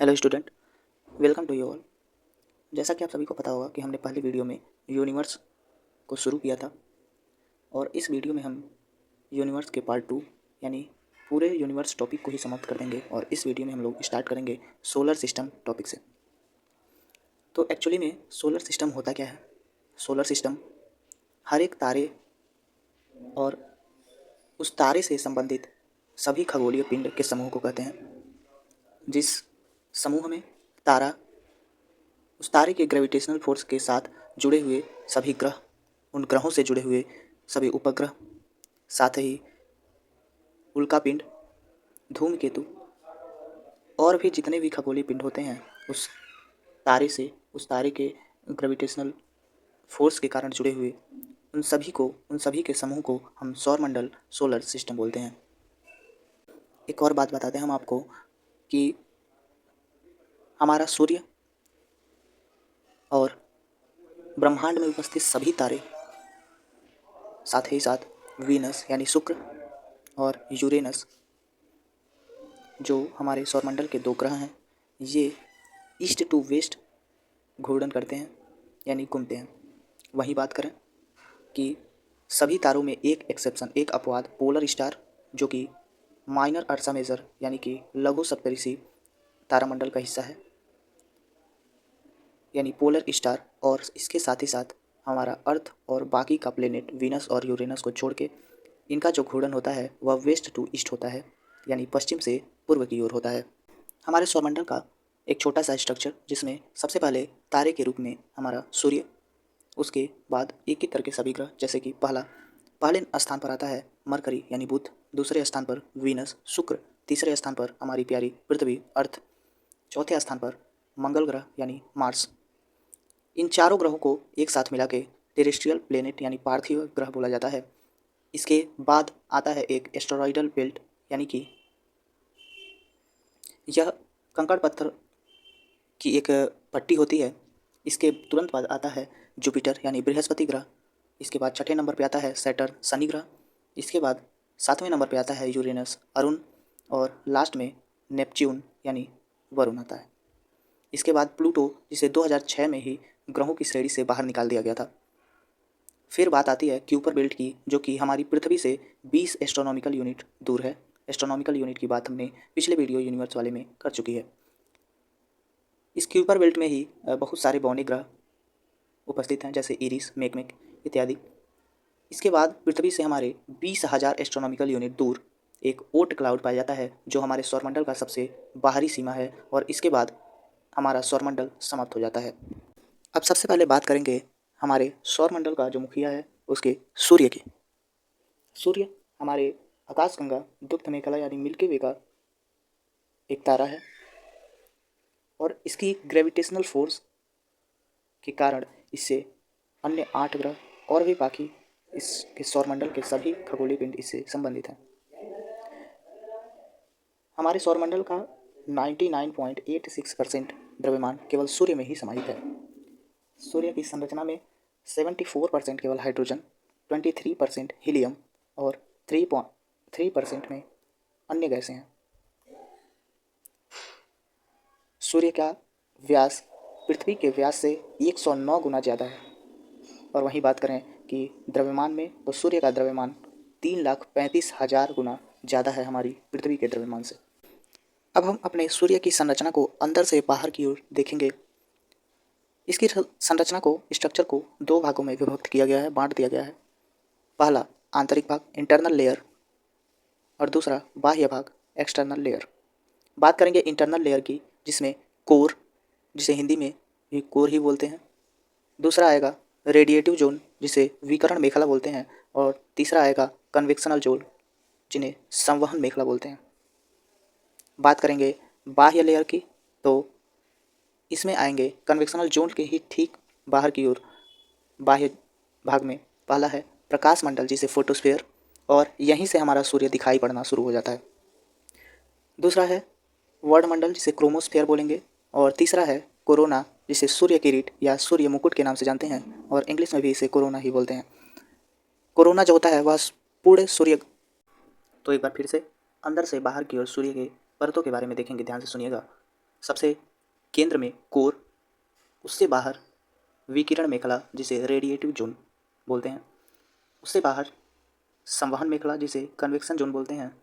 Hello student, welcome to you all. जैसा कि आप सभी को पता होगा कि हमने पहले वीडियो में यूनिवर्स को शुरू किया था और इस वीडियो में हम यूनिवर्स के पार्ट 2 यानी पूरे यूनिवर्स टॉपिक को ही समाप्त कर देंगे और इस वीडियो में हम लोग स्टार्ट करेंगे सोलर सिस्टम टॉपिक से। तो एक्चुअली में सोलर सिस्टम होता क्या है? सोलर सिस्टम हर एक तारे और उस तारे से संबंधित सभी खगोलीय पिंड के समूह को कहते हैं। जिस समूह में तारा उस तारे के ग्रेविटेशनल फोर्स के साथ जुड़े हुए सभी ग्रह, उन ग्रहों से जुड़े हुए सभी उपग्रह, साथ ही उल्कापिंड, धूमकेतु और भी जितने भी खगोलीय पिंड होते हैं उस तारे से, उस तारे के ग्रेविटेशनल फोर्स के कारण जुड़े हुए उन सभी के समूह को हम सौरमंडल, सोलर सिस्टम बोलते हैं। एक और बात बताते हैं हम आपको कि हमारा सूर्य और ब्रह्मांड में उपस्थित सभी तारे, साथ ही साथ वीनस यानी शुक्र और यूरेनस, जो हमारे सौरमंडल के 2 ग्रह हैं, ये ईस्ट टू वेस्ट घूर्णन करते हैं यानी घूमते हैं। वहीं बात करें कि सभी तारों में एक एक्सेप्शन, एक अपवाद, पोलर स्टार, जो कि माइनर अर्सा मेजर यानी कि लघु सप्तऋषि तारामंडल का हिस्सा है, यानी पोलर स्टार, और इसके साथ ही साथ हमारा अर्थ और बाकी का प्लेनेट वीनस और यूरेनस को छोड़ के इनका जो घूर्णन होता है वह वेस्ट टू ईस्ट होता है, यानी पश्चिम से पूर्व की ओर होता है। हमारे सौरमंडल का एक छोटा सा स्ट्रक्चर, जिसमें सबसे पहले तारे के रूप में हमारा सूर्य, उसके बाद एक एक करके सभी ग्रह, जैसे कि पहले स्थान पर आता है मरकरी यानी बुध, दूसरे स्थान पर वीनस, शुक्र, तीसरे स्थान पर हमारी प्यारी पृथ्वी अर्थ, चौथे स्थान पर मंगल ग्रह यानी मार्स। इन चारों ग्रहों को एक साथ मिला के टेरेस्ट्रियल प्लेनेट यानी पार्थिव ग्रह बोला जाता है। इसके बाद आता है एक एस्टेरॉयडल बेल्ट, यानी कि यह कंकड़ पत्थर की एक पट्टी होती है। इसके तुरंत बाद आता है जुपिटर यानी बृहस्पति ग्रह। इसके बाद छठे नंबर पे आता है सैटर्न शनि ग्रह। इसके बाद 7वें नंबर पे आता है यूरेनस अरुण, और लास्ट में नेपच्यून यानी वरुण आता है। इसके बाद प्लूटो, जिसे 2006 में ही ग्रहों की श्रेणी से बाहर निकाल दिया गया था। फिर बात आती है क्यूपर बेल्ट की, जो कि हमारी पृथ्वी से 20 एस्ट्रोनॉमिकल यूनिट दूर है। एस्ट्रोनॉमिकल यूनिट की बात हमने पिछले वीडियो यूनिवर्स वाले में कर चुकी है। इस क्यूपर बेल्ट में ही बहुत सारे बौने ग्रह उपस्थित हैं, जैसे इरिस, मेकमेक इत्यादि। इसके बाद पृथ्वी से हमारे 20,000 एस्ट्रोनॉमिकल यूनिट दूर एक ओट क्लाउड पाया जाता है, जो हमारे सौरमंडल का सबसे बाहरी सीमा है, और इसके बाद हमारा सौरमंडल समाप्त हो जाता है। अब सबसे पहले बात करेंगे हमारे सौरमंडल का जो मुखिया है उसके सूर्य की। सूर्य हमारे आकाशगंगा दुग्ध मेखला यानी मिल्की वे का एक तारा है, और इसकी ग्रेविटेशनल फोर्स के कारण इससे अन्य 8 ग्रह और भी बाकी इसके सौरमंडल के सभी खगोलीय पिंड इससे संबंधित हैं। हमारे सौरमंडल का 99.86% द्रव्यमान केवल सूर्य में ही समाहित है। सूर्य की संरचना में 74% केवल हाइड्रोजन, 23% हीलियम और 3% में अन्य गैसें हैं। सूर्य का व्यास पृथ्वी के व्यास से 109 गुना ज़्यादा है, और वहीं बात करें कि द्रव्यमान में, तो सूर्य का द्रव्यमान 3,35,000 गुना ज़्यादा है हमारी पृथ्वी के द्रव्यमान से। अब हम अपने सूर्य की संरचना को अंदर से बाहर की ओर देखेंगे। इसकी संरचना को, स्ट्रक्चर को 2 भागों में विभक्त किया गया है, बांट दिया गया है। पहला आंतरिक भाग इंटरनल लेयर, और दूसरा बाह्य भाग एक्सटर्नल लेयर। बात करेंगे इंटरनल लेयर की, जिसमें कोर, जिसे हिंदी में भी कोर ही बोलते हैं, दूसरा आएगा रेडिएटिव जोन, जिसे विकिरण मेखला बोलते हैं, और तीसरा आएगा कन्वेक्शनल जोन, जिन्हें संवहन मेखला बोलते हैं। बात करेंगे बाह्य लेयर की, तो इसमें आएंगे कन्वेक्शनल जोन के ही ठीक बाहर की ओर बाह्य भाग में पहला है प्रकाश मंडल, जिसे फोटोस्फीयर, और यहीं से हमारा सूर्य दिखाई पड़ना शुरू हो जाता है। दूसरा है वर्णमंडल, जिसे क्रोमोस्फीयर बोलेंगे, और तीसरा है कोरोना, जिसे सूर्य किरीट या सूर्य मुकुट के नाम से जानते हैं, और इंग्लिश में भी इसे कोरोना ही बोलते हैं। कोरोना जो होता है वह पूरे सूर्य, तो एक बार फिर से अंदर से बाहर की ओर सूर्य के परतों के बारे में देखेंगे, ध्यान से सुनिएगा। सबसे केंद्र में कोर, उससे बाहर विकिरण मेखला जिसे रेडिएटिव जोन बोलते हैं, उससे बाहर संवहन मेखला जिसे कन्वेक्शन जोन बोलते हैं,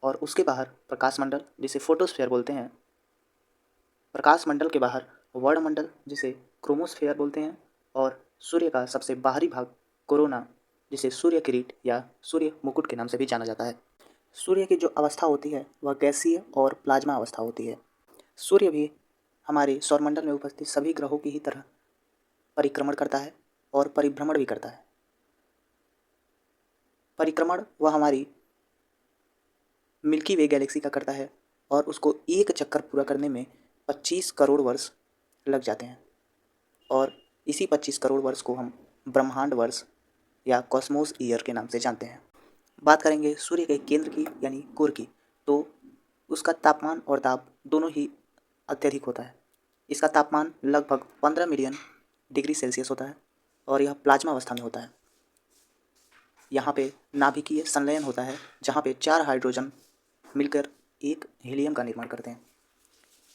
और उसके बाहर प्रकाश मंडल जिसे फोटोस्फीयर बोलते हैं। प्रकाश मंडल के बाहर वर्णमंडल जिसे क्रोमोस्फीयर बोलते हैं, और सूर्य का सबसे बाहरी भाग कोरोना जिसे सूर्य किरीट या सूर्य मुकुट के नाम से भी जाना जाता है। सूर्य की जो अवस्था होती है वह गैसीय और प्लाज्मा अवस्था होती है। सूर्य भी हमारे सौरमंडल में उपस्थित सभी ग्रहों की ही तरह परिक्रमण करता है और परिभ्रमण भी करता है। परिक्रमण वह हमारी मिल्की वे गैलेक्सी का करता है और उसको एक चक्कर पूरा करने में 25 करोड़ वर्ष लग जाते हैं, और इसी 25 करोड़ वर्ष को हम ब्रह्मांड वर्ष या कॉस्मोस ईयर के नाम से जानते हैं। बात करेंगे सूर्य के केंद्र की यानी कोर की, तो उसका तापमान और दाब दोनों ही अत्यधिक होता है। इसका तापमान लगभग 15 मिलियन डिग्री सेल्सियस होता है और यह प्लाज्मा अवस्था में होता है। यहाँ पे नाभिकीय संलयन होता है जहाँ पे 4 हाइड्रोजन मिलकर एक हीलियम का निर्माण करते हैं।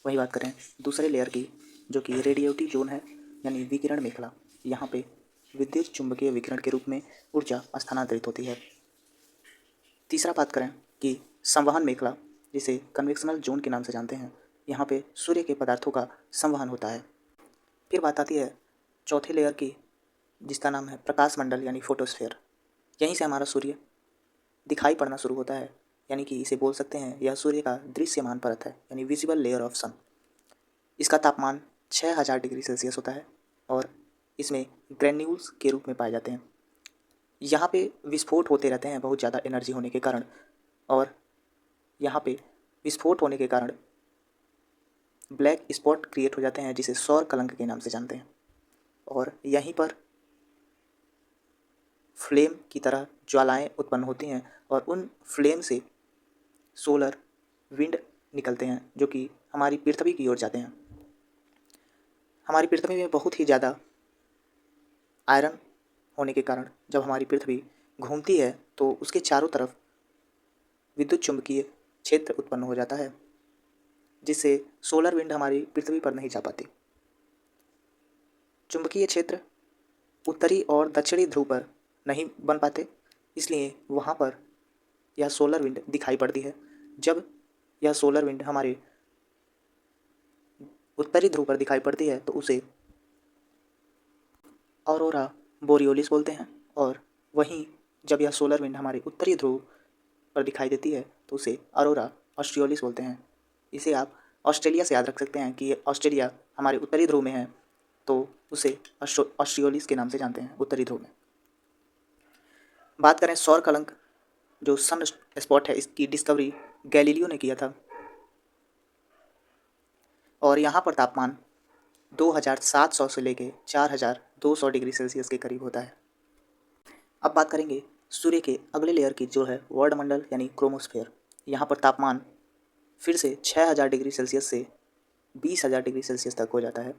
वही बात करें दूसरे लेयर की, जो कि रेडिएटिव जोन है यानी विकिरण मेखला, यहाँ पे विद्युत चुंबकीय विकिरण के रूप में ऊर्जा स्थानांतरित होती है। तीसरा बात करें कि संवहन मेखला जिसे कन्वेक्शनल जोन के नाम से जानते हैं, यहाँ पे सूर्य के पदार्थों का संवहन होता है। फिर बात आती है चौथे लेयर की, जिसका नाम है प्रकाश मंडल यानी फोटोस्फीयर। यहीं से हमारा सूर्य दिखाई पड़ना शुरू होता है, यानी कि इसे बोल सकते हैं यह सूर्य का दृश्यमान परत है यानी विजिबल लेयर ऑफ सन। इसका तापमान 6000 डिग्री सेल्सियस होता है और इसमें ग्रेन्यूल्स के रूप में पाए जाते हैं। यहाँ पे विस्फोट होते रहते हैं बहुत ज़्यादा एनर्जी होने के कारण, और यहाँ पे विस्फोट होने के कारण ब्लैक स्पॉट क्रिएट हो जाते हैं जिसे सौर कलंक के नाम से जानते हैं, और यहीं पर फ्लेम की तरह ज्वालाएं उत्पन्न होती हैं और उन फ्लेम से सोलर विंड निकलते हैं जो कि हमारी पृथ्वी की ओर जाते हैं। हमारी पृथ्वी में बहुत ही ज़्यादा आयरन होने के कारण जब हमारी पृथ्वी घूमती है तो उसके चारों तरफ विद्युत चुंबकीय क्षेत्र उत्पन्न हो जाता है, जिससे सोलर विंड हमारी पृथ्वी पर नहीं जा पाती। चुंबकीय क्षेत्र उत्तरी और दक्षिणी ध्रुव पर नहीं बन पाते, इसलिए वहाँ पर यह सोलर विंड दिखाई पड़ती है। जब यह सोलर विंड हमारे उत्तरी ध्रुव पर दिखाई पड़ती है तो उसे ऑरोरा बोरियोलिस बोलते हैं, और वहीं जब यह सोलर विंड हमारे उत्तरी ध्रुव पर दिखाई देती है तो उसे अरोरा ऑस्ट्रियोलिस बोलते हैं। इसे आप ऑस्ट्रेलिया से याद रख सकते हैं कि ये ऑस्ट्रेलिया हमारे उत्तरी ध्रुव में है, तो उसे ऑस्ट्रियोलिस के नाम से जानते हैं उत्तरी ध्रुव में। बात करें सौर कलंक, जो सन स्पॉट है, इसकी डिस्कवरी गैलीलियो ने किया था, और यहाँ पर तापमान 2700 से लेके 4200 डिग्री सेल्सियस के करीब होता है। अब बात करेंगे सूर्य के अगले लेयर की, जो है वर्णमंडल यानी क्रोमोस्फीयर। यहाँ पर तापमान फिर से 6000 डिग्री सेल्सियस से 20000 डिग्री सेल्सियस तक हो जाता है।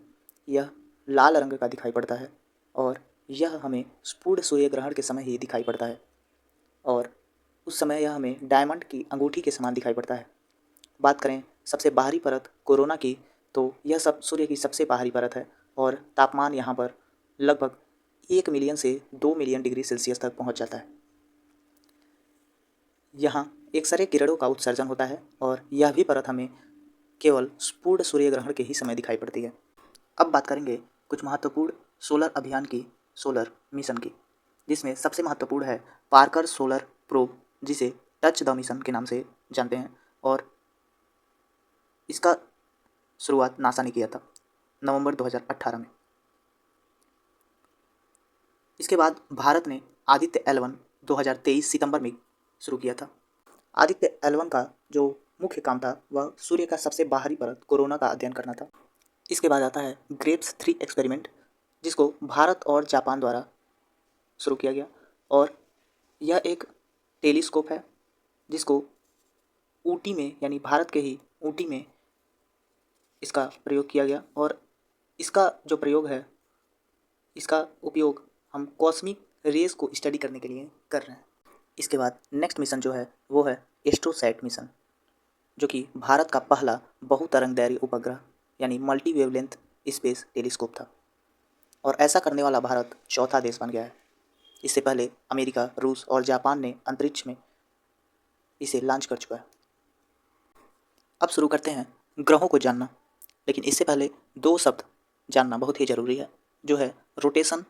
यह लाल रंग का दिखाई पड़ता है और यह हमें पूर्ण सूर्य ग्रहण के समय ही दिखाई पड़ता है, और उस समय यह हमें डायमंड की अंगूठी के समान दिखाई पड़ता है। बात करें सबसे बाहरी परत कोरोना की, तो यह सब सूर्य की सबसे बाहरी परत है और तापमान यहाँ पर लगभग 1 मिलियन से 2 मिलियन डिग्री सेल्सियस तक पहुँच जाता है। यहाँ एक्सरे किरणों का उत्सर्जन होता है और यह भी परत हमें केवल पूर्ण सूर्य ग्रहण के ही समय दिखाई पड़ती है। अब बात करेंगे कुछ महत्वपूर्ण सोलर अभियान की, सोलर मिशन की, जिसमें सबसे महत्वपूर्ण है पार्कर सोलर प्रोब, जिसे टच द मिशन के नाम से जानते हैं, और इसका शुरुआत नासा ने किया था नवंबर 2018 में। इसके बाद भारत ने आदित्य L1 2023 सितंबर में शुरू किया था। आदित्य L1 का जो मुख्य काम था वह सूर्य का सबसे बाहरी परत कोरोना का अध्ययन करना था। इसके बाद आता है ग्रेप्स 3 एक्सपेरिमेंट, जिसको भारत और जापान द्वारा शुरू किया गया, और यह एक टेलीस्कोप है जिसको ऊटी में यानी भारत के ही ऊटी में इसका प्रयोग किया गया, और इसका जो प्रयोग है, इसका उपयोग हम कॉस्मिक रेस को स्टडी करने के लिए कर रहे हैं। इसके बाद नेक्स्ट मिशन जो है वो है एस्ट्रोसैट मिशन। जो कि भारत का पहला बहुतरंगदैर्घ्य उपग्रह यानी मल्टी वेवलेंथ स्पेस टेलीस्कोप था। और ऐसा करने वाला भारत चौथा देश बन गया है। इससे पहले अमेरिका, रूस और जापान ने अंतरिक्ष में इसे लॉन्च कर चुका है। अब शुरू करते हैं ग्रहों को जानना, लेकिन इससे पहले दो शब्द जानना बहुत ही ज़रूरी है, जो है रोटेशन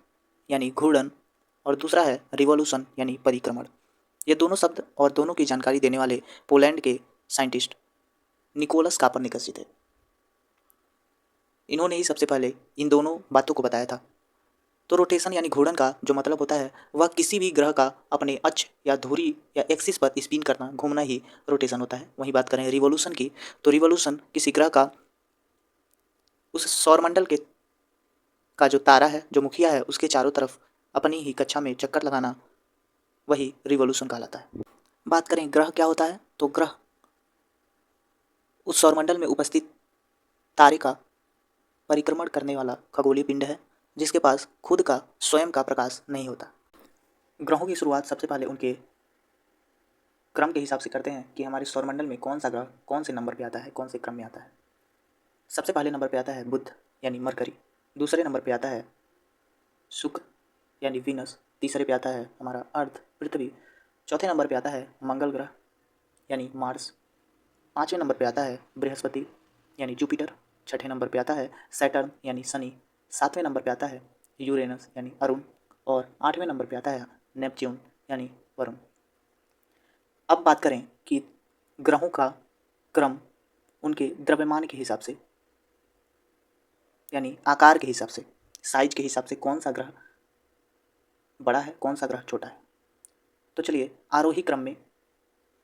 यानी घूर्णन और दूसरा है रिवॉल्यूशन यानी परिक्रमण। ये दोनों शब्द और दोनों की जानकारी देने वाले पोलैंड के साइंटिस्ट निकोलस कोपर्निकस जी थे। इन्होंने ही सबसे पहले इन दोनों बातों को बताया था। तो रोटेशन यानी घूर्णन का जो मतलब होता है वह किसी भी ग्रह का अपने अक्ष या धुरी या एक्सिस पर स्पिन करना, घूमना ही रोटेशन होता है। वहीं बात करें रिवॉल्यूशन की, तो रिवॉल्यूशन किसी ग्रह का उस सौरमंडल के का जो तारा है, जो मुखिया है, उसके चारों तरफ अपनी ही कक्षा में चक्कर लगाना, वही रिवॉल्यूशन कहलाता है। बात करें ग्रह क्या होता है, तो ग्रह उस सौरमंडल में उपस्थित तारे का परिक्रमण करने वाला खगोलीय पिंड है जिसके पास खुद का स्वयं का प्रकाश नहीं होता। ग्रहों की शुरुआत सबसे पहले उनके क्रम के हिसाब से करते हैं कि हमारे सौरमंडल में कौन सा ग्रह कौन से नंबर पे आता है, कौन से क्रम में आता है। सबसे पहले नंबर पे आता है बुध यानी मरकरी, दूसरे नंबर पे आता है शुक्र यानी वीनस, तीसरे पे आता है हमारा अर्थ पृथ्वी, चौथे नंबर पे आता है मंगल ग्रह यानी मार्स, पाँचवें नंबर पे आता है बृहस्पति यानी जुपिटर, छठे नंबर पे आता है सैटर्न यानी शनि, सातवें नंबर पे आता है यूरेनस यानी अरुण और आठवें नंबर पे आता है नेपच्यून यानी वरुण। अब बात करें कि ग्रहों का क्रम उनके द्रव्यमान के हिसाब से यानी आकार के हिसाब से, साइज के हिसाब से कौन सा ग्रह बड़ा है, कौन सा ग्रह छोटा है। तो चलिए आरोही क्रम में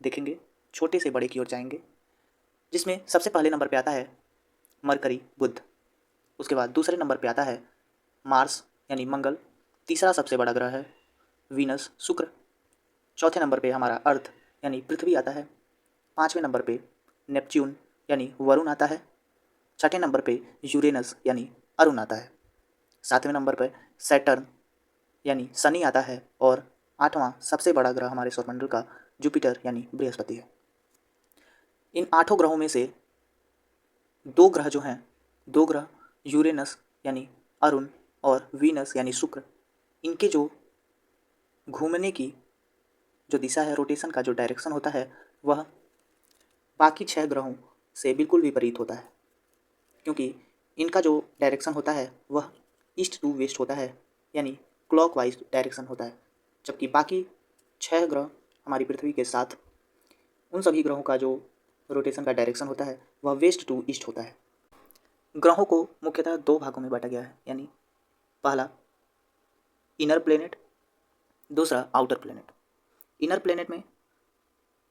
देखेंगे, छोटे से बड़े की ओर जाएंगे, जिसमें सबसे पहले नंबर पे आता है मरकरी बुध, उसके बाद दूसरे नंबर पे आता है मार्स यानी मंगल, तीसरा सबसे बड़ा ग्रह है वीनस शुक्र, चौथे नंबर पे हमारा अर्थ यानी पृथ्वी आता है, पाँचवें नंबर पे नेपच्यून यानी वरुण आता है, छठे नंबर पे यूरेनस यानी अरुण आता है, सातवें नंबर पे सैटर्न यानी शनि आता है और आठवां सबसे बड़ा ग्रह हमारे सौरमंडल का जुपिटर यानी बृहस्पति है। इन आठों ग्रहों में से दो ग्रह जो हैं, दो ग्रह यूरेनस यानी अरुण और वीनस यानी शुक्र, इनके जो घूमने की जो दिशा है, रोटेशन का जो डायरेक्शन होता है, वह बाकी 6 ग्रहों से बिल्कुल विपरीत होता है, क्योंकि इनका जो डायरेक्शन होता है वह ईस्ट टू वेस्ट होता है यानी क्लॉकवाइज डायरेक्शन होता है, जबकि बाकी 6 ग्रह हमारी पृथ्वी के साथ उन सभी ग्रहों का जो रोटेशन का डायरेक्शन होता है वह वेस्ट टू ईस्ट होता है। ग्रहों को मुख्यतः दो भागों में बांटा गया है, यानी पहला इनर प्लेनेट, दूसरा आउटर प्लेनेट। इनर प्लेनेट में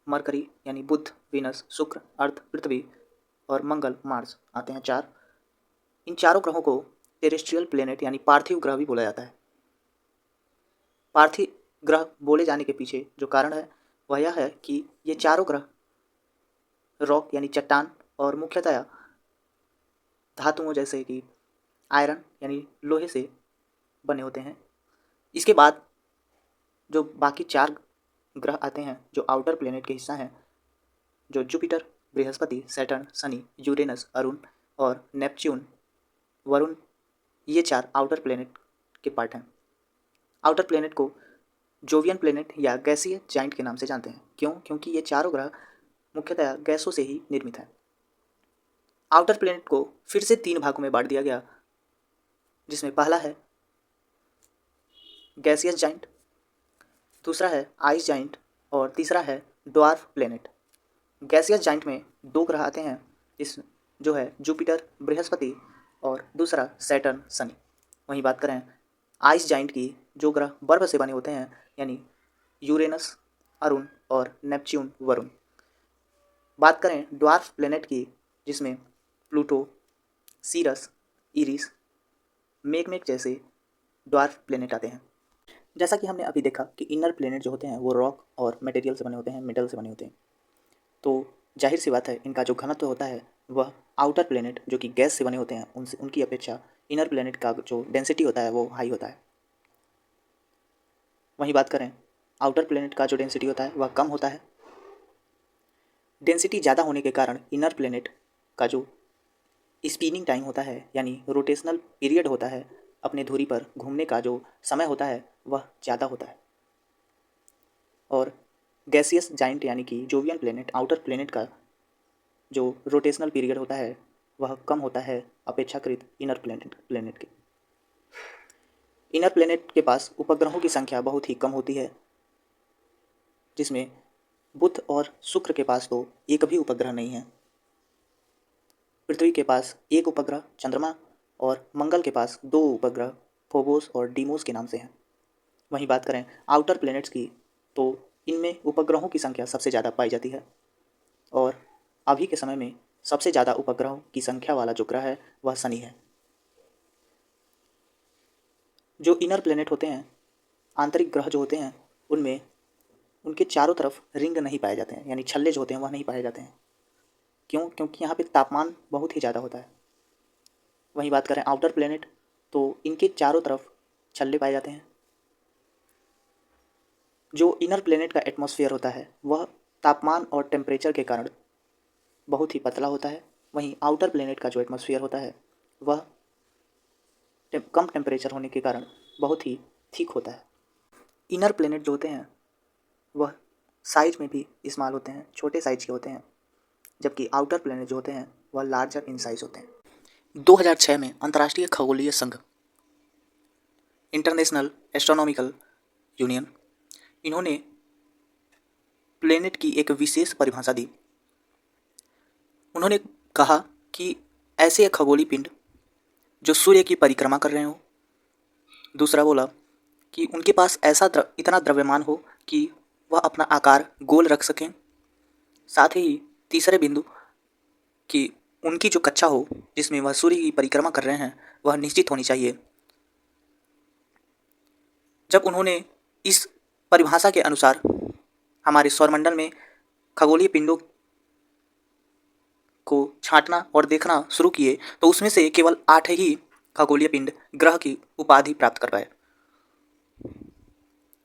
मरकरी यानी बुध, वीनस, शुक्र, अर्थ, पृथ्वी और मंगल, मार्स आते हैं 4। इन चारों ग्रहों को टेरेस्ट्रियल प्लेनेट यानी पार्थिव ग्रह भी बोला जाता है। पार्थिव ग्रह बोले जाने के पीछे जो कारण है वह यह है कि ये चारों ग्रह रॉक यानी चट्टान और मुख्यतया धातुओं जैसे कि आयरन यानी लोहे से बने होते हैं। इसके बाद जो बाकी 4 ग्रह आते हैं जो आउटर प्लेनेट के हिस्सा हैं, जो Jupiter, Brihaspati, Saturn, Shani, Uranus, Arun और नेपच्यून, वरुण, ये 4 आउटर प्लेनेट के पार्ट हैं। आउटर प्लेनेट को जोवियन प्लेनेट या गैसीय जाइंट के नाम से जानते हैं। क्यों? क्योंकि ये चारों ग्रह मुख्यतः गैसों से ही निर्मित हैं। आउटर प्लेनेट को फिर से 3 भागों में बांट दिया गया, जिसमें पहला है गैसियस जाइंट, दूसरा है आइस जाइंट और तीसरा है ड्वार्फ प्लेनेट। गैसियस जाइंट में 2 ग्रह आते हैं, इस जो है जुपिटर, बृहस्पति और दूसरा सैटर्न, शनि। वहीं बात करें आइस जाइंट की, जो ग्रह बर्फ से बने होते हैं, यानी यूरेनस, अरुण और नेपच्यून, वरुण। बात करें ड्वार्फ प्लेनेट की, जिसमें प्लूटो, सीरस, इरिस, मेकमेक जैसे ड्वार्फ प्लेनेट आते हैं। जैसा कि हमने अभी देखा कि इनर प्लेनेट जो होते हैं वो रॉक और मटेरियल से बने होते हैं, मेटल से बने होते हैं, तो जाहिर सी बात है इनका जो घनत्व होता है वह आउटर प्लेनेट जो कि गैस से बने होते हैं उनसे उनकी अपेक्षा इनर प्लेनेट का जो डेंसिटी होता है वो हाई होता है। वहीं बात करें आउटर प्लेनेट का जो डेंसिटी होता है वह कम होता है। डेंसिटी ज़्यादा होने के कारण इनर प्लेनेट का जो स्पिनिंग टाइम होता है यानी रोटेशनल पीरियड होता है, अपने धुरी पर घूमने का जो समय होता है वह ज़्यादा होता है। और गैसियस जाइंट यानी कि जोवियन प्लेनेट, आउटर प्लेनेट का जो रोटेशनल पीरियड होता है वह कम होता है अपेक्षाकृत इनर प्लेनेट के। इनर प्लेनेट के पास उपग्रहों की संख्या बहुत ही कम होती है, जिसमें बुध और शुक्र के पास तो एक भी उपग्रह नहीं है। पृथ्वी के पास एक उपग्रह चंद्रमा और मंगल के पास 2 उपग्रह फोबोस और डीमोस के नाम से हैं। वहीं बात करें आउटर प्लैनेट्स की तो इनमें उपग्रहों की संख्या सबसे ज़्यादा पाई जाती है और अभी के समय में सबसे ज़्यादा उपग्रहों की संख्या वाला जो ग्रह है वह शनि है। जो इनर प्लैनेट होते हैं, आंतरिक ग्रह जो होते हैं, उनमें उनके चारों तरफ रिंग नहीं पाए जाते हैं, यानी छल्ले जो होते हैं वह नहीं पाए जाते हैं। क्यों? क्योंकि यहाँ पे तापमान बहुत ही ज़्यादा होता है। वहीं बात करें आउटर प्लैनेट तो इनके चारों तरफ छल्ले पाए जाते हैं। जो इनर प्लैनेट का एटमॉस्फेयर होता है वह तापमान और टेम्परेचर के कारण बहुत ही पतला होता है। वहीं आउटर प्लैनेट का जो एटमॉस्फेयर होता है वह कम टेम्परेचर होने के कारण बहुत ही थिक होता है। इनर प्लैनेट जो होते हैं वह साइज में भी इस्तेमाल होते हैं, छोटे साइज के होते हैं, जबकि आउटर प्लैनेट जो होते हैं वह लार्जर इन साइज होते हैं। 2006 में अंतर्राष्ट्रीय खगोलीय संघ, इंटरनेशनल एस्ट्रोनॉमिकल यूनियन, इन्होंने प्लैनेट की एक विशेष परिभाषा दी। उन्होंने कहा कि ऐसे खगोलीय पिंड जो सूर्य की परिक्रमा कर रहे हो। दूसरा बोला कि उनके पास ऐसा इतना द्रव्यमान हो कि वह अपना आकार गोल रख सकें। साथ ही तीसरे बिंदु कि उनकी जो कक्षा हो जिसमें वह सूर्य की परिक्रमा कर रहे हैं वह निश्चित होनी चाहिए। जब उन्होंने इस परिभाषा के अनुसार हमारे सौरमंडल में खगोलीय पिंडों को छांटना और देखना शुरू किए तो उसमें से केवल 8 ही खगोलीय पिंड ग्रह की उपाधि प्राप्त कर पाए।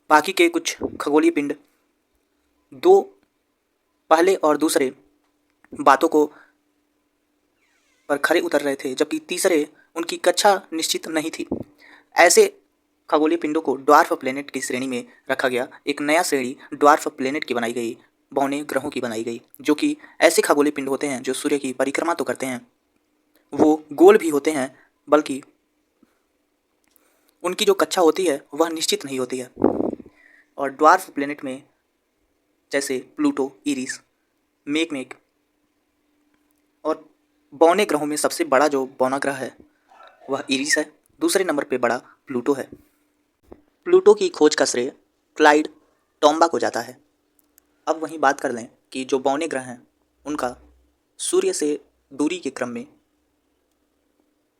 बाकी के कुछ खगोलीय पिंड दो पहले और दूसरे बातों को पर खरे उतर रहे थे, जबकि तीसरे उनकी कक्षा निश्चित नहीं थी। ऐसे खगोलीय पिंडों को ड्वार्फ प्लैनेट की श्रेणी में रखा गया। एक नया श्रेणी ड्वार्फ प्लैनेट की बनाई गई, बौने ग्रहों की बनाई गई, जो कि ऐसे खगोलीय पिंड होते हैं जो सूर्य की परिक्रमा तो करते हैं, वो गोल भी होते हैं, बल्कि उनकी जो कक्षा होती है वह निश्चित नहीं होती है। और ड्वार्फ प्लैनेट में जैसे प्लूटो, इरिस, मेकमेक और बौने ग्रहों में सबसे बड़ा जो बौना ग्रह है वह इरिस है। दूसरे नंबर पे बड़ा प्लूटो है। प्लूटो की खोज का श्रेय क्लाइड टॉम्बा को जाता है। अब वहीं बात कर लें कि जो बौने ग्रह हैं उनका सूर्य से दूरी के क्रम में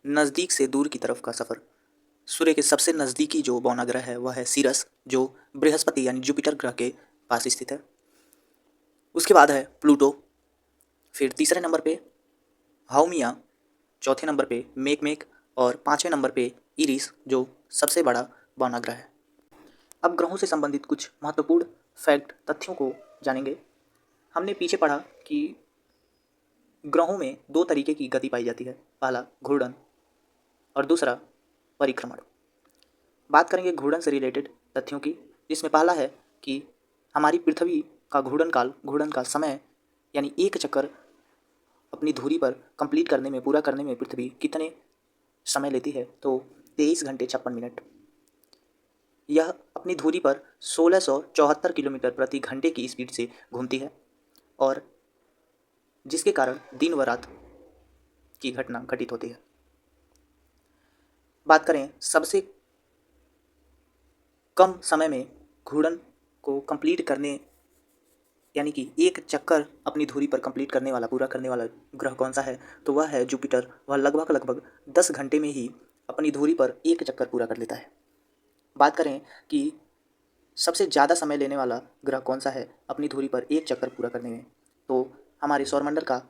नज़दीक से दूर की तरफ का सफ़र। सूर्य के सबसे नज़दीकी जो बौना ग्रह है वह है सीरस, जो बृहस्पति यानी जुपिटर ग्रह के पास स्थित है। उसके बाद है प्लूटो, फिर तीसरे नंबर पे हाउमिया, चौथे नंबर पे मेकमेक और पाँचवें नंबर पे इरिस, जो सबसे बड़ा बौना ग्रह है। अब ग्रहों से संबंधित कुछ महत्वपूर्ण फैक्ट, तथ्यों को जानेंगे। हमने पीछे पढ़ा कि ग्रहों में 2 तरीके की गति पाई जाती है, पहला घूर्णन और दूसरा परिक्रमण। बात करेंगे घूर्णन से रिलेटेड तथ्यों की, जिसमें पहला है कि हमारी पृथ्वी का घूर्णन का समय यानी एक चक्कर अपनी धुरी पर कंप्लीट करने में, पूरा करने में पृथ्वी कितने समय लेती है, तो 23 घंटे 56 मिनट। यह अपनी धुरी पर 1674 किलोमीटर प्रति घंटे की स्पीड से घूमती है और जिसके कारण दिन व रात की घटना घटित होती है। बात करें सबसे कम समय में घूर्णन को कंप्लीट करने यानी कि एक चक्कर अपनी धुरी पर कंप्लीट करने वाला, पूरा करने वाला ग्रह कौन सा है, तो वह है जुपिटर। वह लगभग 10 घंटे में ही अपनी धुरी पर एक चक्कर पूरा कर लेता है। बात करें कि सबसे ज़्यादा समय लेने वाला ग्रह कौन सा है अपनी धुरी पर एक चक्कर पूरा करने में, तो हमारे सौरमंडल का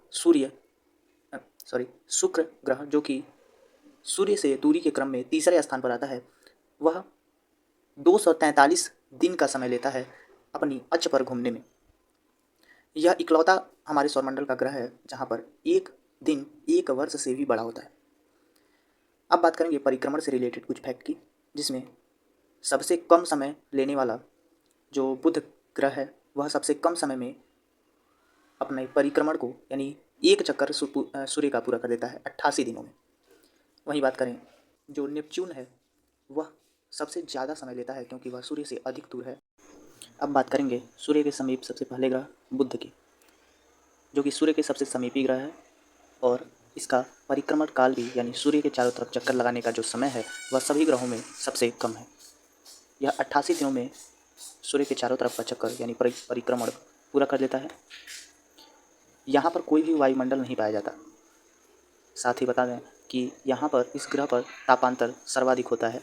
शुक्र ग्रह, जो कि सूर्य से दूरी के क्रम में तीसरे स्थान पर आता है, वह 243 दिन का समय लेता है अपनी अक्ष पर घूमने में। यह इकलौता हमारे सौरमंडल का ग्रह है जहाँ पर एक दिन 1 वर्ष से भी बड़ा होता है। अब बात करेंगे परिक्रमण से रिलेटेड कुछ फैक्ट की, जिसमें सबसे कम समय लेने वाला जो बुध ग्रह है वह सबसे कम समय में अपने परिक्रमण को यानी एक चक्कर सूर्य का पूरा कर देता है 88 दिनों में। वहीं बात करें जो नेपच्यून है वह सबसे ज़्यादा समय लेता है क्योंकि वह सूर्य से अधिक दूर है। अब बात करेंगे सूर्य के समीप सबसे पहले ग्रह बुध की, जो कि सूर्य के सबसे समीपी ग्रह है और इसका परिक्रमण काल भी यानी सूर्य के चारों तरफ चक्कर लगाने का जो समय है वह सभी ग्रहों में सबसे कम है। यह 88 दिनों में सूर्य के चारों तरफ का चक्कर यानी परिक्रमण पूरा कर देता है। यहाँ पर कोई भी वायुमंडल नहीं पाया जाता। साथ ही बता दें कि यहाँ पर इस ग्रह पर तापांतर सर्वाधिक होता है।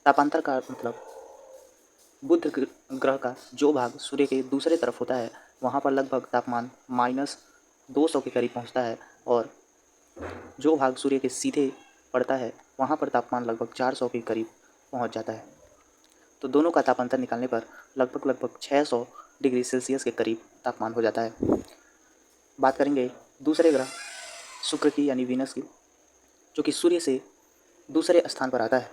तापांतर का मतलब बुध ग्रह का जो भाग सूर्य के दूसरे तरफ होता है वहाँ पर लगभग तापमान -200 के करीब पहुँचता है और जो भाग सूर्य के सीधे पड़ता है वहाँ पर तापमान लगभग 400 के करीब पहुँच जाता है। तो दोनों का तापांतर निकालने पर लगभग 600 डिग्री सेल्सियस के करीब तापमान हो जाता है। बात करेंगे दूसरे ग्रह शुक्र की यानी वीनस की, जो कि सूर्य से दूसरे स्थान पर आता है।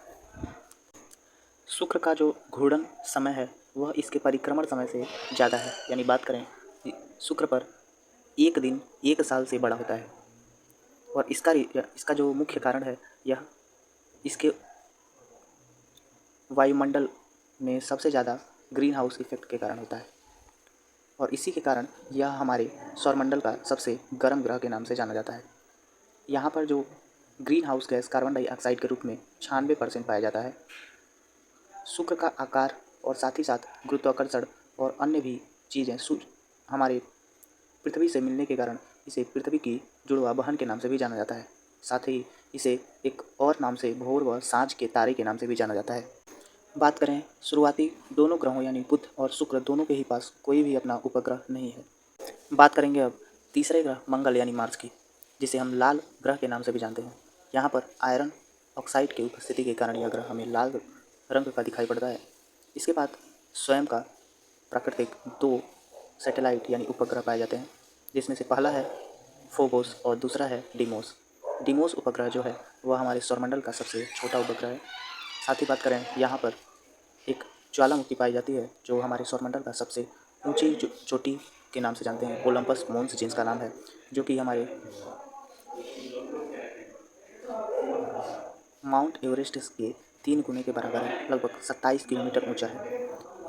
शुक्र का जो घूर्णन समय है वह इसके परिक्रमण समय से ज़्यादा है, यानी बात करें शुक्र पर एक दिन 1 साल से बड़ा होता है और इसका जो मुख्य कारण है यह इसके वायुमंडल में सबसे ज़्यादा ग्रीन हाउस इफेक्ट के कारण होता है और इसी के कारण यह हमारे सौरमंडल का सबसे गर्म ग्रह के नाम से जाना जाता है। यहाँ पर जो green house gas carbon dioxide के रूप में 96% पाया जाता है। शुक्र का आकार और साथ ही साथ गुरुत्वाकर्षण और अन्य भी चीज़ें हमारे पृथ्वी से मिलने के कारण इसे पृथ्वी की जुड़वा बहन के नाम से भी जाना जाता है। साथ ही इसे एक और नाम से भोर व सांझ के तारे के नाम से भी जाना जाता है। बात करें शुरुआती दोनों ग्रहों यानी बुध और शुक्र दोनों के ही पास कोई भी अपना उपग्रह नहीं है। बात करेंगे अब तीसरे ग्रह मंगल यानी मार्स की, जिसे हम लाल ग्रह के नाम से भी जानते हैं। यहाँ पर आयरन ऑक्साइड की उपस्थिति के कारण यह ग्रह हमें लाल रंग का दिखाई पड़ता है। इसके बाद स्वयं का प्राकृतिक 2 सैटेलाइट यानी उपग्रह पाए जाते हैं, जिसमें से पहला है फोबोस और दूसरा है डीमोस। डीमोस उपग्रह जो है वह हमारे सौरमंडल का सबसे छोटा उपग्रह है। साथ ही बात करें यहाँ पर एक ज्वालामुखी पाई जाती है जो हमारे सौरमंडल का सबसे ऊंची चोटी के नाम से जानते हैं, ओलंपस मोन्स जिसका नाम है, जो कि हमारे माउंट एवरेस्ट के 3 गुने के बराबर है, लगभग 27 किलोमीटर ऊंचा है।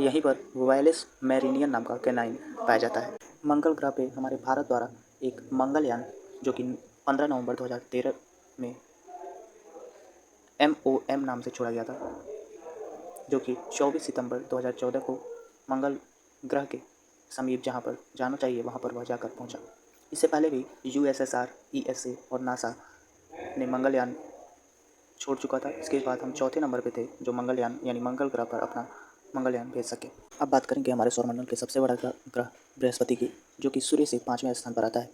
यहीं पर वायलेस मैरिनियन नाम का कैनाइन पाया जाता है। मंगल ग्रह पे हमारे भारत द्वारा एक मंगलयान जो कि 15 नवंबर 2013 में MOM नाम से छोड़ा गया था, जो कि 24 सितंबर 2014 को मंगल ग्रह के समीप जहां पर जाना चाहिए वहां पर वह जाकर पहुंचा। इससे पहले भी USSR, ESA और नासा ने मंगलयान छोड़ चुका था। इसके बाद हम चौथे नंबर पे थे जो मंगलयान यानी मंगल ग्रह पर अपना मंगलयान भेज सके। अब बात करेंगे हमारे सौरमंडल के सबसे बड़ा ग्रह बृहस्पति की, जो कि सूर्य से 5वें स्थान पर आता है।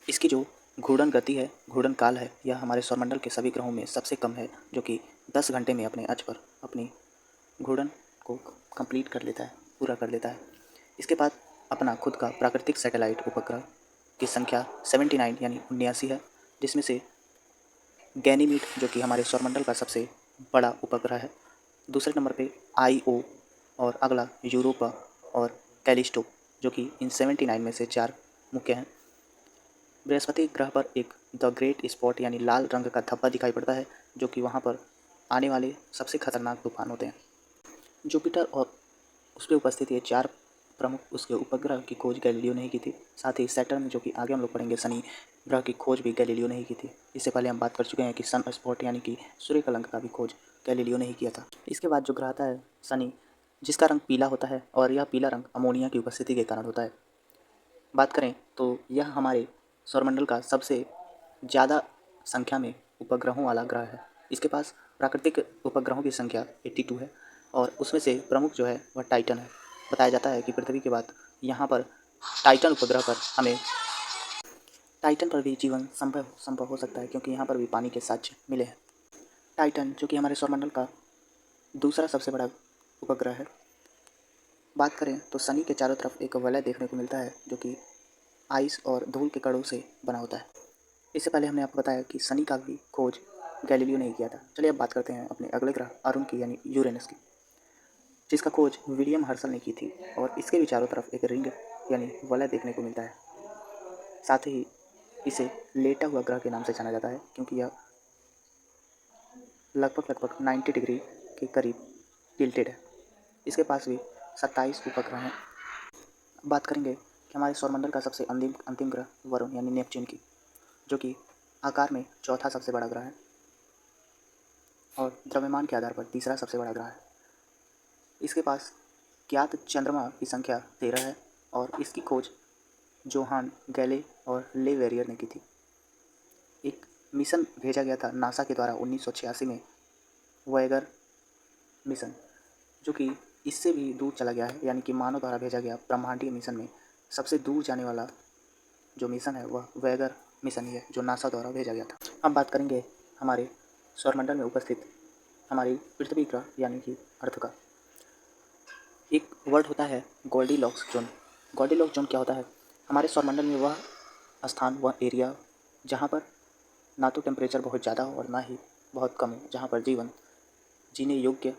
इसकी जो घूर्णन गति है, घूर्णन काल है, यह हमारे सौरमंडल के सभी ग्रहों में सबसे कम है, जो कि 10 घंटे में अपने अक्ष पर अपनी घूर्णन को कंप्लीट कर लेता है, पूरा कर लेता है। इसके बाद अपना खुद का प्राकृतिक सैटेलाइट उपग्रह की संख्या 79 यानी 79 है, जिसमें से गैनीमीड जो कि हमारे सौरमंडल का सबसे बड़ा उपग्रह है, दूसरे नंबर पे IO और अगला यूरोपा और कैलिस्टो, जो कि इन 79 में से 4 मुख्य हैं। बृहस्पति ग्रह पर एक द ग्रेट स्पॉट यानी लाल रंग का धब्बा दिखाई पड़ता है, जो कि वहाँ पर आने वाले सबसे खतरनाक तूफान होते हैं। जुपिटर और उस पर उपस्थित ये 4 प्रमुख उसके उपग्रह की खोज गैलीलियो ने ही की थी। साथ ही सैटर्न जो कि आगे हम लोग पढ़ेंगे शनि ग्रह की खोज भी गैलीलियो ने ही की थी। इससे पहले हम बात कर चुके हैं कि सन स्पॉट यानी कि सूर्य कलंक का भी खोज गैलीलियो ने ही किया था। इसके बाद जो ग्रह आता है शनि, जिसका रंग पीला होता है और यह पीला रंग अमोनिया की उपस्थिति के कारण होता है। बात करें तो यह हमारे सौरमंडल का सबसे ज़्यादा संख्या में उपग्रहों वाला ग्रह है। इसके पास प्राकृतिक उपग्रहों की संख्या 82 है और उसमें से प्रमुख जो है वह टाइटन है। बताया जाता है कि पृथ्वी के बाद यहाँ पर टाइटन उपग्रह पर हमें टाइटन पर भी जीवन संभव हो सकता है, क्योंकि यहाँ पर भी पानी के साक्ष्य मिले हैं। टाइटन जो कि हमारे सौरमंडल का दूसरा सबसे बड़ा उपग्रह है, बात करें तो शनि के चारों तरफ एक वलय देखने को मिलता है जो कि आइस और धूल के कणों से बना होता है। इससे पहले हमने आपको बताया कि शनि का भी खोज गैलीलियो ने ही किया था। चलिए अब बात करते हैं अपने अगले ग्रह अरुण की यानी यूरेनस की, जिसका खोज विलियम हर्शल ने की थी और इसके भी चारों तरफ एक रिंग यानी वलय देखने को मिलता है। साथ ही इसे लेटा हुआ ग्रह के नाम से जाना जाता है क्योंकि यह लगभग 90 डिग्री के करीब टिल्टेड है। इसके पास भी 27 उपग्रह हैं। बात करेंगे कि हमारे सौरमंडल का सबसे अंतिम ग्रह वरुण यानी नेपच्यून की, जो कि आकार में चौथा सबसे बड़ा ग्रह है और द्रव्यमान के आधार पर तीसरा सबसे बड़ा ग्रह है। इसके पास ज्ञात चंद्रमा की संख्या 13 है और इसकी खोज जोहान गैले और ले वेरियर ने की थी। एक मिशन भेजा गया था नासा के द्वारा 1986 में, वोयेगर मिशन, जो कि इससे भी दूर चला गया है, यानी कि मानव द्वारा भेजा गया ब्रह्मांडीय मिशन में सबसे दूर जाने वाला जो मिशन है वह वोयेगर मिशन ही है, जो नासा द्वारा भेजा गया था। अब बात करेंगे हमारे सौरमंडल में उपस्थित हमारी पृथ्वी ग्रह यानी कि अर्थ का। एक वर्ड होता है गोल्डीलॉक्स जोन। गोल्डीलॉक्स जोन क्या होता है? हमारे सौरमंडल में वह स्थान, वह एरिया जहाँ पर ना तो टेम्परेचर बहुत ज़्यादा हो और ना ही बहुत कम हो, जहाँ पर जीवन जीने योग्य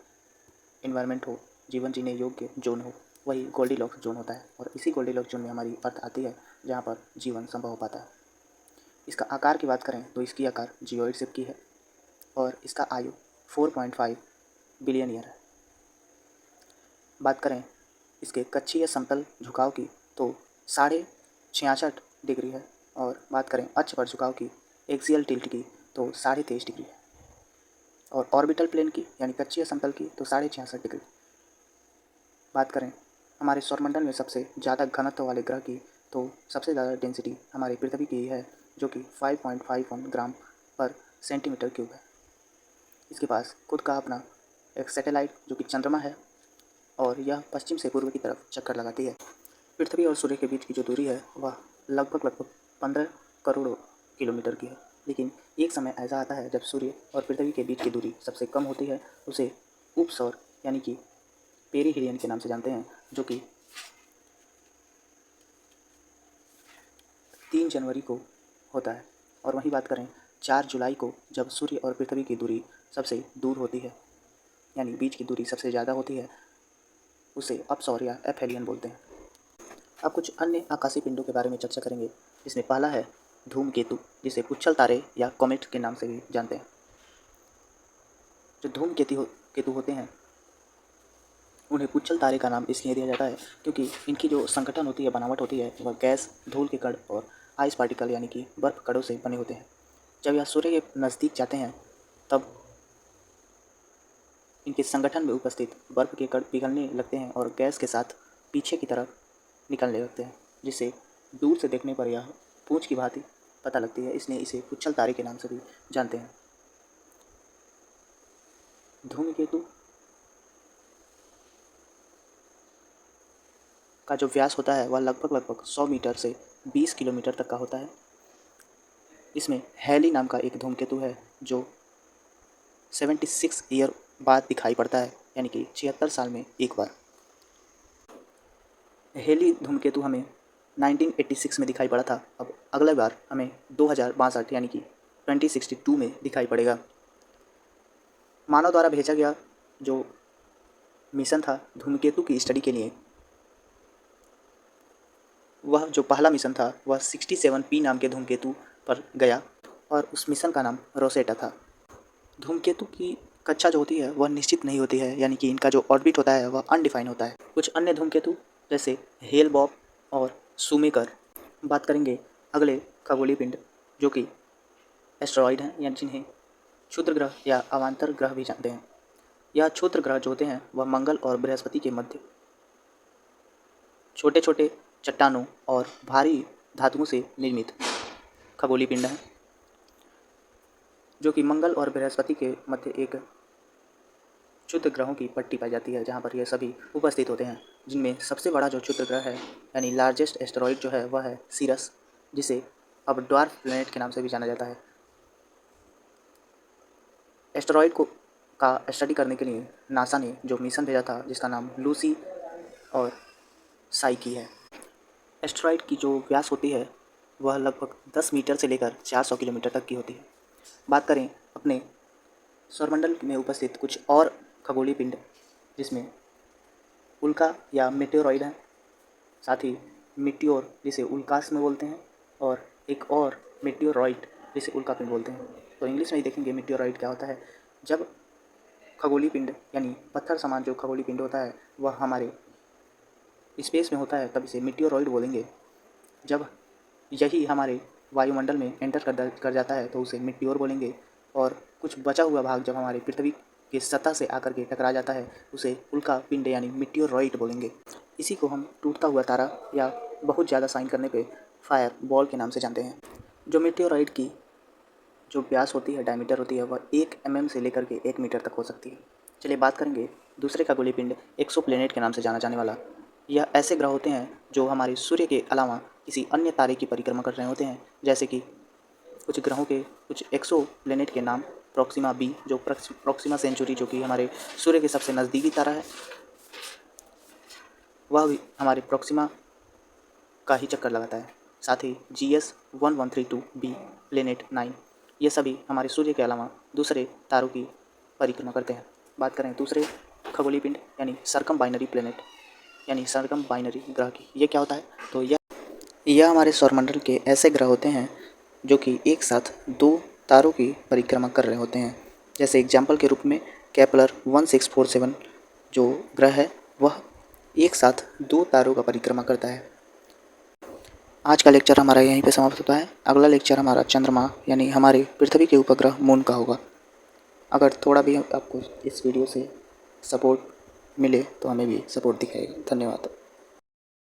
इन्वायरमेंट हो, जीवन जीने योग्य जोन हो, वही गोल्डीलॉक्स जोन होता है। और इसी गोल्डीलॉक्स जोन में हमारी अर्थ आती है जहाँ पर जीवन संभव हो पाता है। इसका आकार की बात करें तो इसकी आकार जियोइड शेप की है और इसका आयु 4.5 बिलियन ईयर है। बात करें इसके कक्षीय समतल झुकाव की तो 66.5 डिग्री है और बात करें अक्ष पर झुकाव की एक्सियल टिल्ट की तो 23.5 डिग्री है और ऑर्बिटल प्लेन की यानी कक्षीय समतल की तो 66.5 डिग्री। बात करें हमारे सौरमंडल में सबसे ज़्यादा घनत्व वाले ग्रह की तो सबसे ज़्यादा डेंसिटी हमारी पृथ्वी की है, जो कि 5.51 ग्राम पर सेंटीमीटर क्यूब है। इसके पास खुद का अपना एक सैटेलाइट जो कि चंद्रमा है और यह पश्चिम से पूर्व की तरफ चक्कर लगाती है। पृथ्वी और सूर्य के बीच की जो दूरी है वह लगभग 15 करोड़ किलोमीटर की है, लेकिन एक समय ऐसा आता है जब सूर्य और पृथ्वी के बीच की दूरी सबसे कम होती है। उसे उपसौर यानी कि पेरिहीलियन के नाम से जानते हैं, जो कि 3 जनवरी को होता है। और वहीं बात करें 4 जुलाई को, जब सूर्य और पृथ्वी की दूरी सबसे दूर होती है यानी बीच की दूरी सबसे ज़्यादा होती है, उसे अपसौर या एफेलियन बोलते हैं। अब कुछ अन्य आकाशीय पिंडों के बारे में चर्चा करेंगे, जिसमें पहला है धूमकेतु, जिसे पुच्छल तारे या कॉमेट के नाम से भी जानते हैं। जो केतु होते हैं उन्हें पुच्छल तारे का नाम इसलिए दिया जाता है क्योंकि इनकी जो संगठन होती है, बनावट होती है, वह गैस, धूल के कण और आइस पार्टिकल यानी कि बर्फ कणों से बने होते हैं। जब यह सूर्य के नज़दीक जाते हैं तब इनके संगठन में उपस्थित बर्फ के कण पिघलने लगते हैं और गैस के साथ पीछे की तरफ निकलने लगते हैं, जिससे दूर से देखने पर यह पूंछ की भांति पता लगती है, इसलिए इसे पुच्छल तारे के नाम से भी जानते हैं। धूमकेतु का जो व्यास होता है वह लगभग 100 मीटर से 20 किलोमीटर तक का होता है। इसमें हैली नाम का एक धूमकेतु है जो 76 ईयर बाद दिखाई पड़ता है, यानी कि 76 साल में एक बार। हेली धूमकेतु हमें 1986 में दिखाई पड़ा था, अब अगला बार हमें 2062 यानी कि 2062 में दिखाई पड़ेगा। मानव द्वारा भेजा गया जो मिशन था धूमकेतु की स्टडी के लिए, वह जो पहला मिशन था वह 67P नाम के धूमकेतु पर गया और उस मिशन का नाम रोसेटा था। धूमकेतु की कक्षा जो होती है वह निश्चित नहीं होती है, यानी कि इनका जो ऑर्बिट होता है वह अनडिफाइन होता है। कुछ अन्य धूमकेतु जैसे हेल बॉब और सुमेकर। बात करेंगे अगले खगोलीय पिंड जो कि एस्टेरॉयड हैं, या जिन्हें क्षुद्र ग्रह या अवान्तर ग्रह भी जानते हैं। यह क्षुद्र ग्रह जो होते हैं वह मंगल और बृहस्पति के मध्य छोटे छोटे चट्टानों और भारी धातुओं से निर्मित खगोलीय पिंड हैं, जो कि मंगल और बृहस्पति के मध्य एक क्षुद्र ग्रहों की पट्टी पाई जाती है, जहाँ पर ये सभी उपस्थित होते हैं। जिनमें सबसे बड़ा जो क्षुद्र ग्रह है यानी लार्जेस्ट एस्टेरॉयड जो है वह है सीरस, जिसे अब ड्वार्फ प्लैनेट के नाम से भी जाना जाता है। एस्टेरॉयड को का स्टडी करने के लिए नासा ने जो मिशन भेजा था जिसका नाम लूसी और साइकी है। एस्टेरॉयड की जो व्यास होती है वह लगभग 10 मीटर से लेकर 400 किलोमीटर तक की होती है। बात करें अपने सौरमंडल में उपस्थित कुछ और खगोलीय पिंड जिसमें उल्का या मेटेओरॉइड है, साथ ही मिट्योर जिसे उल्कास में बोलते हैं, और एक और मेटेओरॉइड जिसे उल्कापिंड बोलते हैं। तो इंग्लिश में ही देखेंगे मेटेओरॉइड क्या होता है। जब खगोलीय पिंड यानी पत्थर समान जो खगोलीय पिंड होता है वह हमारे स्पेस में होता है तब इसे मेटेओरॉइड बोलेंगे। जब यही हमारे वायुमंडल में एंटर कर जाता है तो उसे मिट्योर बोलेंगे, और कुछ बचा हुआ भाग जब हमारे पृथ्वी की सतह से आकर के टकरा जाता है उसे उल्का पिंड यानी मेटेओरॉइड बोलेंगे। इसी को हम टूटता हुआ तारा या बहुत ज़्यादा शाइन करने पे फायर बॉल के नाम से जानते हैं। जो मेटेओरॉइड की जो व्यास होती है, डायमीटर होती है, वह 1 mm से लेकर के 1 मीटर तक हो सकती है। चलिए बात करेंगे दूसरे खगोलीय पिंड एक्सोप्लैनेट के नाम से जाना जाने वाला। यह ऐसे ग्रह होते हैं जो हमारे सूर्य के अलावा किसी अन्य तारे की परिक्रमा कर रहे होते हैं। जैसे कि कुछ ग्रहों के कुछ एक्सोप्लैनेट के नाम प्रोक्सिमा बी, जो प्रोक्सिमा सेंचुरी जो कि हमारे सूर्य के सबसे नज़दीकी तारा है, वह भी हमारे प्रोक्सिमा का ही चक्कर लगाता है। साथ ही GS 1132 बी, प्लेनेट 9, ये सभी हमारे सूर्य के अलावा दूसरे तारों की परिक्रमा करते हैं। बात करें दूसरे खगोलीय पिंड यानी सर्कम बाइनरी प्लेनेट यानी सर्कम बाइनरी ग्रह की, ये क्या होता है? तो यह हमारे सौरमंडल के ऐसे ग्रह होते हैं जो कि एक साथ 2 तारों की परिक्रमा कर रहे होते हैं। जैसे एग्जाम्पल के रूप में केपलर 1647 जो ग्रह है वह एक साथ 2 तारों का परिक्रमा करता है। आज का लेक्चर हमारा यहीं पे समाप्त होता है। अगला लेक्चर हमारा चंद्रमा यानी हमारे पृथ्वी के उपग्रह मून का होगा। अगर थोड़ा भी आपको इस वीडियो से सपोर्ट मिले तो हमें भी सपोर्ट दिखाइएगा। धन्यवाद।